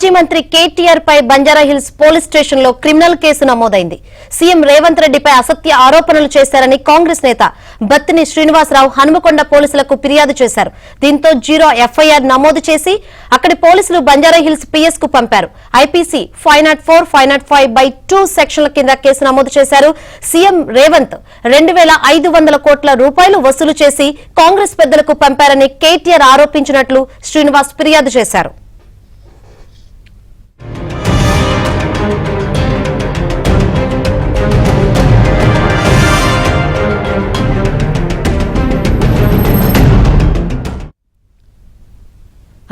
మాజీ మంత్రి కేటీఆర్ పై Banjara Hills police station లో క్రిమినల్ కేసు నమోదైంది. సీఎం రేవంత్ రెడ్డిపై అసత్య ఆరోపణలు చేశారని కాంగ్రెస్ నేత బత్తిని శ్రీనివాసరావు హనుమకొండ పోలీసులకు ఫిర్యాదు చేశారు. దీంతో 0 ఎఫ్ఐఆర్ నమోదు చేసి అక్కడి పోలీసులు బంజారాహిల్స్ పిఎస్ కు పంపారు. ఐపీసీ 504, 505(2) సెక్షన్ల కింద కేసు నమోదు చేశారు. సీఎం రేవంత్ 2500 కోట్ల రూపాయలు వసూలు చేసి కాంగ్రెస్ పెద్దలకు పంపారని కేటీఆర్ ఆరోపించినట్లు శ్రీనివాస్ ఫిర్యాదు చేశారు.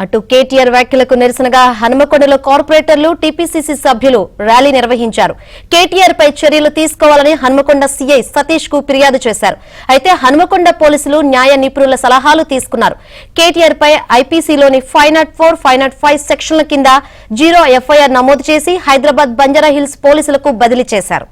అటు కేటీఆర్ వ్యాఖ్యలకు నిరసనగా హనుమకొండలో కార్పొరేటర్లు, టీపీసీసీ సభ్యులు ర్యాలీ నిర్వహించారు. కేటీఆర్ పై చర్యలు తీసుకోవాలని హనుమకొండ సీఐ సతీష్ కు ఫిర్యాదు చేశారు. అయితే హనుమకొండ పోలీసులు న్యాయ నిపుణుల సలహాలు తీసుకున్నారు. కేటీఆర్ పై ఐపీసీలోని 504, 505 సెక్షన్ల కింద 0 ఎఫ్ఐఆర్ నమోదు చేసి హైదరాబాద్ బంజారాహిల్స్ పోలీసులకు బదిలీ చేశారు.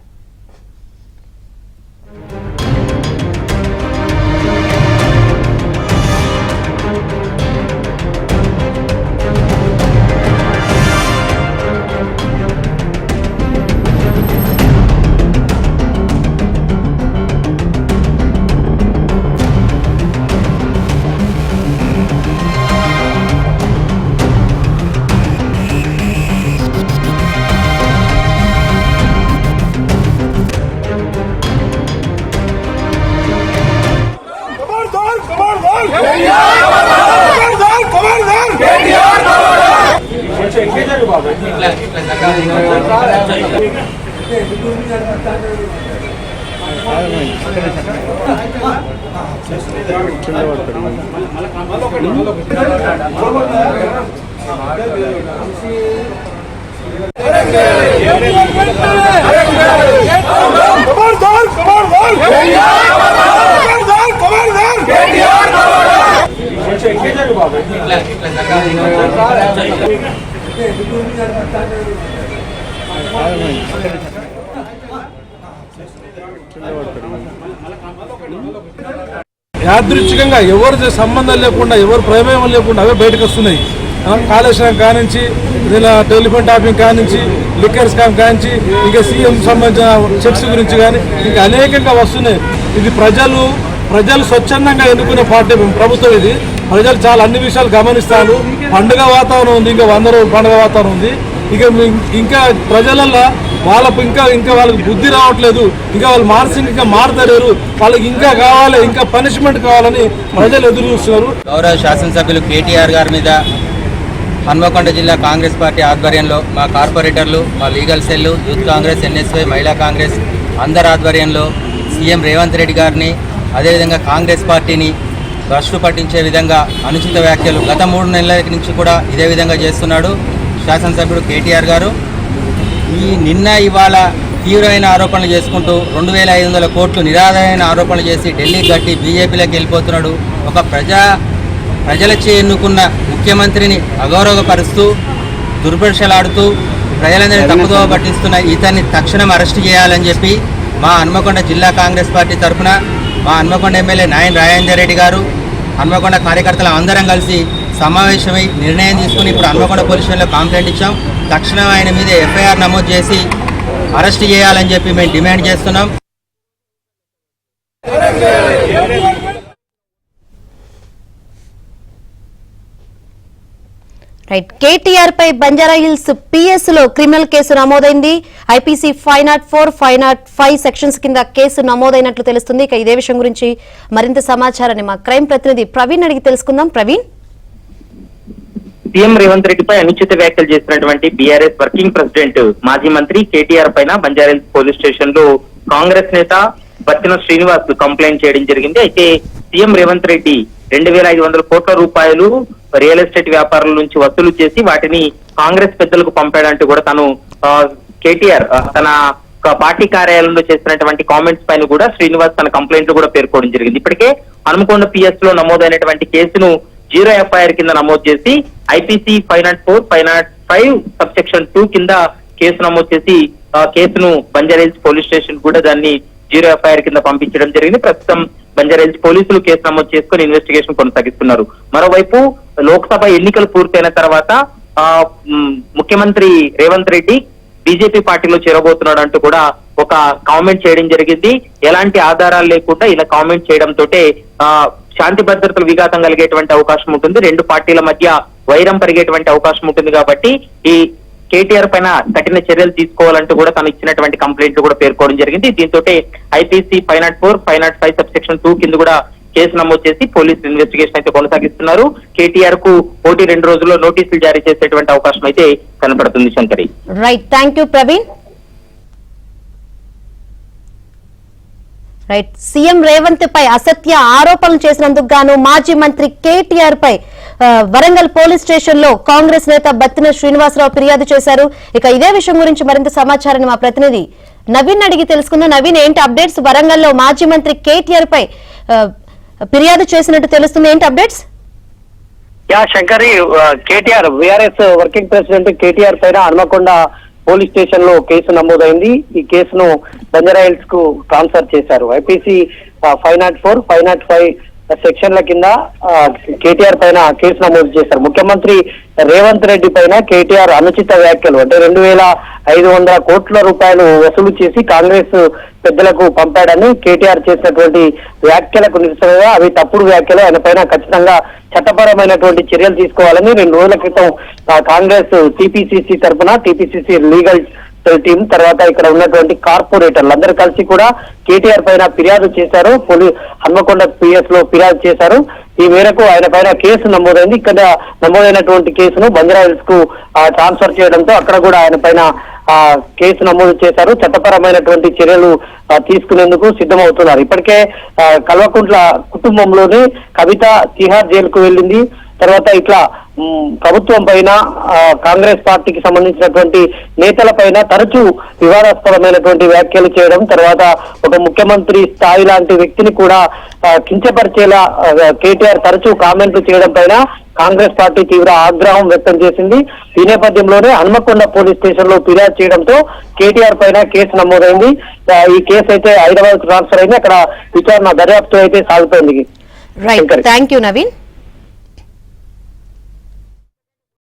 యాదృచ్ఛికంగా ఎవరి సంబంధం లేకుండా, ఎవరు ప్రమేయం లేకుండా అవే బయటకు వస్తున్నాయి. కాళేశ్వరం కానించి, ఇలా టెలిఫోన్ టాపింగ్ కానించి, లిక్కర్ స్కామ్ కానించి, ఇంకా సీఎం సంబంధించిన చెక్స్ గురించి కానీ ఇంకా అనేకంగా వస్తున్నాయి. ఇది ప్రజలు స్వచ్ఛందంగా ఎన్నుకునే పార్టీ ప్రభుత్వం. ఇది ప్రజలు చాలా అన్ని విషయాలు గమనిస్తారు. పండుగ వాతావరణం ఉంది, ఇంకా 100 రోజులు పండుగ వాతావరణం ఉంది. ఇంకా ప్రజలల్లో వాళ్ళకు ఇంకా వాళ్ళకి బుద్ధి రావట్లేదు. ఇంకా వాళ్ళు మానసికంగా మారతలేరు. వాళ్ళకి ఇంకా కావాలి, ఇంకా పనిష్మెంట్ కావాలని ప్రజలు ఎదురు చూస్తున్నారు. గౌరవ శాసనసభ్యులు కేటీఆర్ గారి మీద హన్మకొండ జిల్లా కాంగ్రెస్ పార్టీ ఆధ్వర్యంలో మా కార్పొరేటర్లు, మా లీగల్ సెల్లు, యూత్ కాంగ్రెస్, ఎన్ఎస్వై, మహిళా కాంగ్రెస్ అందరి ఆధ్వర్యంలో సీఎం రేవంత్ రెడ్డి గారిని, అదేవిధంగా కాంగ్రెస్ పార్టీని భ్రష్టు పట్టించే విధంగా అనుచిత వ్యాఖ్యలు గత 3 నెలల నుంచి కూడా ఇదే విధంగా చేస్తున్నాడు శాసనసభ్యుడు కేటీఆర్ గారు. ఇవాళ తీవ్రమైన ఆరోపణలు చేసుకుంటూ 2500 కోట్లు నిరాధారమైన ఆరోపణలు చేసి ఢిల్లీ గట్టి బీజేపీలోకి వెళ్ళిపోతున్నాడు. ఒక ప్రజలచే ఎన్నుకున్న ముఖ్యమంత్రిని అగౌరవపరుస్తూ, దుర్భాషలాడుతూ ప్రజలందరినీ తప్పుదోవ పట్టిస్తున్న ఇతన్ని తక్షణం అరెస్ట్ చేయాలని చెప్పి మా హన్మకొండ జిల్లా కాంగ్రెస్ పార్టీ తరఫున మా హన్మకొండ ఎమ్మెల్యే నాయన్ రాజేందర్ రెడ్డి గారు, హన్మకొండ కార్యకర్తలు అందరం కలిసి సమావేశమై నిర్ణయం తీసుకుని ఇప్పుడు హన్మకొండ పోలీస్ స్టేషన్లో కంప్లైంట్ ఇచ్చాం. తక్షణం ఆయన మీద ఎఫ్ఐఆర్ నమోదు చేసి అరెస్ట్ చేయాలని చెప్పి మేము డిమాండ్ చేస్తున్నాం. కేటీఆర్ పై బంజారాహిల్స్ పిఎస్ లో క్రిమినల్ కేసు నమోదైంది. ఐపీసీ 504, 505 సెక్షన్స్ కింద కేసు నమోదైనట్లు తెలుస్తుంది. ఇక ఇదే విషయం గురించి మరింత సమాచారాన్ని మా క్రైమ్ ప్రతినిధి ప్రవీణ్ అడిగి తెలుసుకుందాం. ప్రవీణ్, సీఎం రేవంత్ రెడ్డిపై అనుచిత వ్యాఖ్యలు చేసినటువంటి బీఆర్ఎస్ వర్కింగ్ ప్రెసిడెంట్ మాజీ మంత్రి కేటీఆర్ పైన బంజారాహిల్స్ పోలీస్ స్టేషన్ లో కాంగ్రెస్ నేత బత్తిన శ్రీనివాస్ కంప్లైంట్ చేయడం జరిగింది. అయితే సీఎం రేవంత్ రెడ్డి 2500 కోట్ల రూపాయలు రియల్ ఎస్టేట్ వ్యాపారుల నుంచి వసూలు చేసి వాటిని కాంగ్రెస్ పెద్దలకు పంపాడంటూ కూడా తను కేటీఆర్ తన పార్టీ కార్యాలయంలో చేసినటువంటి కామెంట్స్ పైన కూడా శ్రీనివాస్ తన కంప్లైంట్ కూడా పేర్కోవడం జరిగింది. ఇప్పటికే హనుమకొండ పిఎస్ లో నమోదైనటువంటి కేసును 0 ఎఫ్ఐఆర్ కింద నమోదు చేసి ఐపీసీ 504, 505 సబ్సెక్షన్ 2 కింద కేసు నమోదు చేసి కేసును బంజారాహిల్స్ పోలీస్ స్టేషన్ కూడా దాన్ని 0 ఎఫ్ఐఆర్ కింద పంపించడం జరిగింది. ప్రస్తుతం బంజారాహిల్స్ పోలీసులు కేసు నమోదు చేసుకుని ఇన్వెస్టిగేషన్ కొనసాగిస్తున్నారు. మరోవైపు లోక్సభ ఎన్నికలు పూర్తయిన తర్వాత ముఖ్యమంత్రి రేవంత్ రెడ్డి బీజేపీ పార్టీలో చేరబోతున్నాడు అంటూ కూడా ఒక కామెంట్ చేయడం జరిగింది. ఎలాంటి ఆధారాలు లేకుండా ఇలా కామెంట్ చేయడంతో శాంతి భద్రతలు విఘాతం కలిగేటువంటి అవకాశం ఉంటుంది, రెండు పార్టీల మధ్య వైరం పెరిగేటువంటి అవకాశం ఉంటుంది. కాబట్టి ఈ కేటీఆర్ పైన కఠిన చర్యలు తీసుకోవాలంటూ కూడా తను ఇచ్చినటువంటి కంప్లైంట్ కూడా పేర్కోవడం జరిగింది. దీంతో ఐపీసీ 504, 505 సబ్సెక్షన్ 2 కింద కూడా కేసు నమోదు చేసి పోలీసులు ఇన్వెస్టిగేషన్ అయితే కొనసాగిస్తున్నారు. కేటీఆర్ కు 2 రోజుల్లో నోటీసులు జారీ చేసేటువంటి అవకాశం అయితే కనపడుతుంది. Shankari, right, thank you Praveen. Right, CM Revanth పై అసత్య ఆరోపణలు చేసినందుకు గాను మాజీ మంత్రి కేటీఆర్ పై వరంగల్ పోలీస్ స్టేషన్ లో కాంగ్రెస్ నేత బత్తిన శ్రీనివాసరావు ఫిర్యాదు చేశారు. ఇక ఇదే విషయం గురించి మరింత సమాచారాన్ని మా ప్రతినిధి నవీన్ అడిగి తెలుసుకుందాం. నవీన్, ఏంటి అప్డేట్స్? వరంగల్లో మాజీ మంత్రి కేటీఆర్ పై ఫిర్యాదు చేసినట్టు తెలుస్తుంది, ఏంటి updates? Shankari, KTR BRS working president KTR పైన హన్మకొండ పోలీస్ స్టేషన్ లో కేసు నమోదైంది. ఈ కేసును బంజారాహిల్స్ కు ట్రాన్స్ఫర్ చేశారు. ఐపీసీ 504, 505 సెక్షన్ల కింద కేటీఆర్ పైన కేసు నమోదు చేశారు. ముఖ్యమంత్రి రేవంత్ రెడ్డి పైన కేటీఆర్ అనుచిత వ్యాఖ్యలు, అంటే 2,500 కోట్ల రూపాయలు వసూలు చేసి కాంగ్రెస్ పెద్దలకు పంపాడని కేటీఆర్ చేసినటువంటి వ్యాఖ్యలకు నిరసనగా, అవి తప్పుడు వ్యాఖ్యలు, ఆయన పైన ఖచ్చితంగా చట్టపరమైనటువంటి చర్యలు తీసుకోవాలని 2 రోజుల క్రితం కాంగ్రెస్ టీపీసీసీ తరఫున టీపీసీసీ లీగల్ టీం, తర్వాత ఇక్కడ ఉన్నటువంటి కార్పొరేటర్లు అందరూ కలిసి కూడా కేటీఆర్ పైన ఫిర్యాదు చేశారు. హన్మకొండ పిఎస్ లో ఫిర్యాదు చేశారు. ఈ మేరకు ఆయన పైన కేసు నమోదైంది. ఇక్కడ నమోదైనటువంటి కేసును బంజారాహిల్స్ కు ట్రాన్స్ఫర్ చేయడంతో అక్కడ కూడా ఆయన పైన కేసు నమోదు చేశారు. చట్టపరమైనటువంటి చర్యలు తీసుకునేందుకు సిద్ధమవుతున్నారు. ఇప్పటికే కల్వకుంట్ల కుటుంబంలోని కవిత తిహార్ జైలుకు వెళ్ళింది. తర్వాత ఇట్లా ప్రభుత్వం పైన కాంగ్రెస్ పార్టీకి సంబంధించినటువంటి నేతల పైన తరచూ వివాదాస్పదమైనటువంటి వ్యాఖ్యలు చేయడం, తర్వాత ఒక ముఖ్యమంత్రి స్థాయి లాంటి వ్యక్తిని కూడా కించపరిచేలా కేటీఆర్ తరచూ కామెంట్లు చేయడం పైన కాంగ్రెస్ పార్టీ తీవ్ర ఆగ్రహం వ్యక్తం చేసింది. ఈ నేపథ్యంలోనే హన్మకొండ పోలీస్ స్టేషన్ లో ఫిర్యాదు చేయడంతో కేటీఆర్ పైన కేసు నమోదైంది. ఈ కేసు అయితే హైదరాబాద్ ట్రాన్స్ఫర్ అయింది. అక్కడ విచారణ దర్యాప్తు అయితే సాగుతోంది. Right, thank you Naveen.